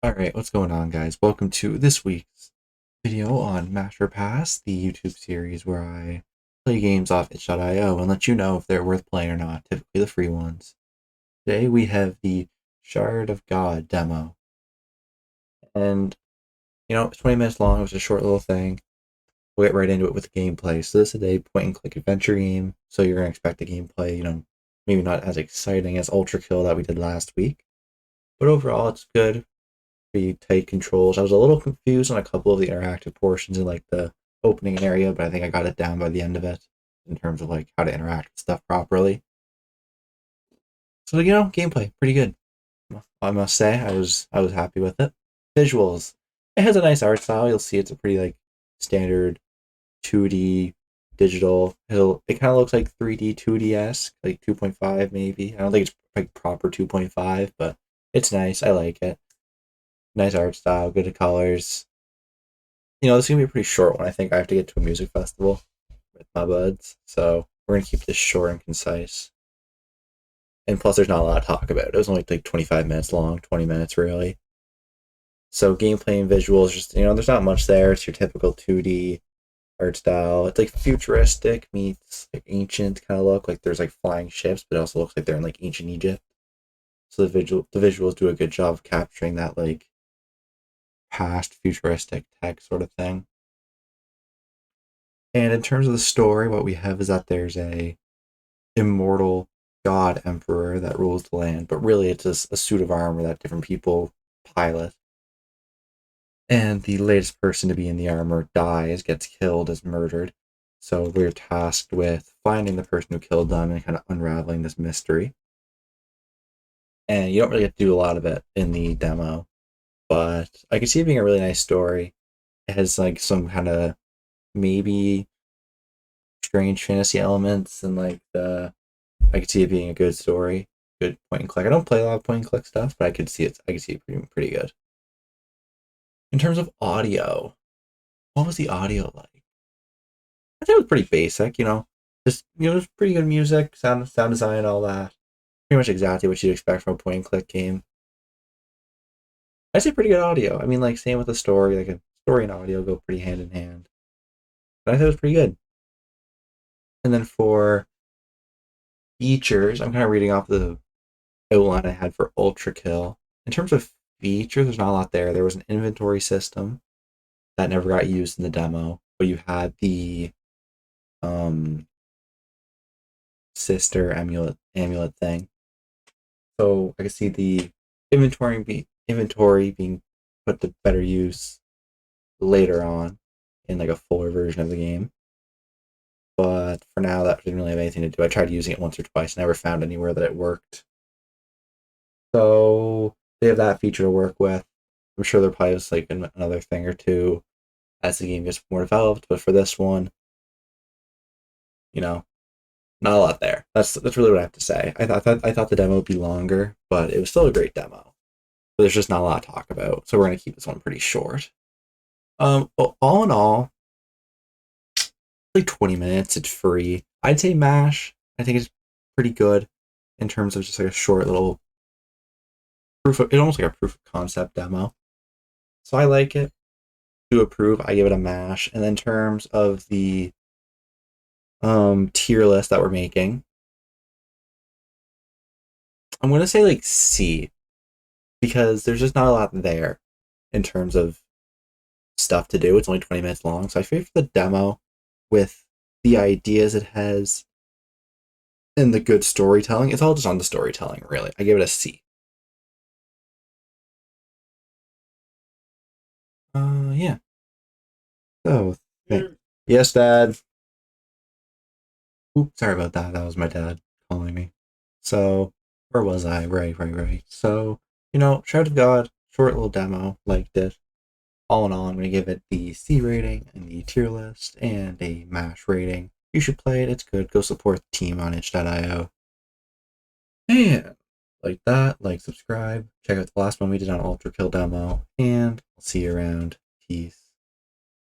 Alright, what's going on, guys? Welcome to this week's video on Master Pass, the YouTube series where I play games off itch.io and let you know if they're worth playing or not, typically the free ones. Today we have the Shard of God demo. And, it's 20 minutes long, it was a short little thing. We'll get right into it with the gameplay. So this is a point-and-click adventure game, so you're going to expect the gameplay, maybe not as exciting as Ultra Kill that we did last week. But overall, it's good. Pretty tight controls. I was a little confused on a couple of the interactive portions in like the opening area, but I think I got it down by the end of it in terms of like how to interact with stuff properly. So gameplay pretty good. I must say I was happy with it. Visuals. It has a nice art style. You'll see it's a pretty like standard 2D digital. It kind of looks like 3D 2D-esque, like 2.5 maybe. I don't think it's like proper 2.5, but it's nice. I like it. Nice art style, good colors. This is gonna be a pretty short one. I think I have to get to a music festival with my buds, so we're gonna keep this short and concise. And plus, there's not a lot to talk about. It was only like 25 minutes long, 20 minutes really. So gameplay and visuals, just there's not much there. It's your typical 2D art style. It's like futuristic meets like ancient kind of look. Like there's like flying ships, but it also looks like they're in like ancient Egypt. So the visuals do a good job of capturing that like past futuristic tech sort of thing. And in terms of the story, what we have is that there's a immortal god emperor that rules the land, but really it's just a suit of armor that different people pilot. And the latest person to be in the armor dies, gets killed, is murdered. So we're tasked with finding the person who killed them and kind of unraveling this mystery. And you don't really get to do a lot of it in the demo, but I can see it being a really nice story. It has like some kind of maybe strange fantasy elements and like I could see it being a good story, good point and click. I don't play a lot of point and click stuff, but I could see it. I could see it pretty good. In terms of audio, what was the audio like? I think it was pretty basic. Just it was pretty good music, sound design, all that. Pretty much exactly what you'd expect from a point and click game. I'd say pretty good audio. I mean, like same with the story. Like a story and audio go pretty hand in hand. But I thought it was pretty good. And then for features, I'm kind of reading off the outline I had for Ultra Kill. In terms of features, there's not a lot there. There was an inventory system that never got used in the demo, but you had the sister amulet thing. So I could see the inventory being put to better use later on in like a fuller version of the game. But for now, that didn't really have anything to do. I tried using it once or twice, never found anywhere that it worked. So they have that feature to work with. I'm sure there probably was like another thing or two as the game gets more developed, but for this one, not a lot there. That's really what I have to say. I thought the demo would be longer, but it was still a great demo. But there's just not a lot to talk about, so we're gonna keep this one pretty short. Well, all in all, like 20 minutes. It's free. I'd say Mash. I think it's pretty good in terms of just like a short little it's almost like a proof of concept demo. So I like it. To approve, I give it a mash. And in terms of the tier list that we're making, I'm gonna say like C, because there's just not a lot there in terms of stuff to do. It's only 20 minutes long, so I feel for the demo with the ideas it has and the good storytelling. It's all just on the storytelling, really. I give it a C. Yeah. So, yes, Dad. Oops, sorry about that. That was my dad calling me. So, where was I? Right. So, Shout of God, short little demo, liked it. All in all, I'm going to give it the C rating and the tier list and a MASH rating. You should play it, it's good. Go support the team on itch.io. And like that, like, subscribe, check out the last one we did on Ultra Kill demo, and I'll see you around. Peace.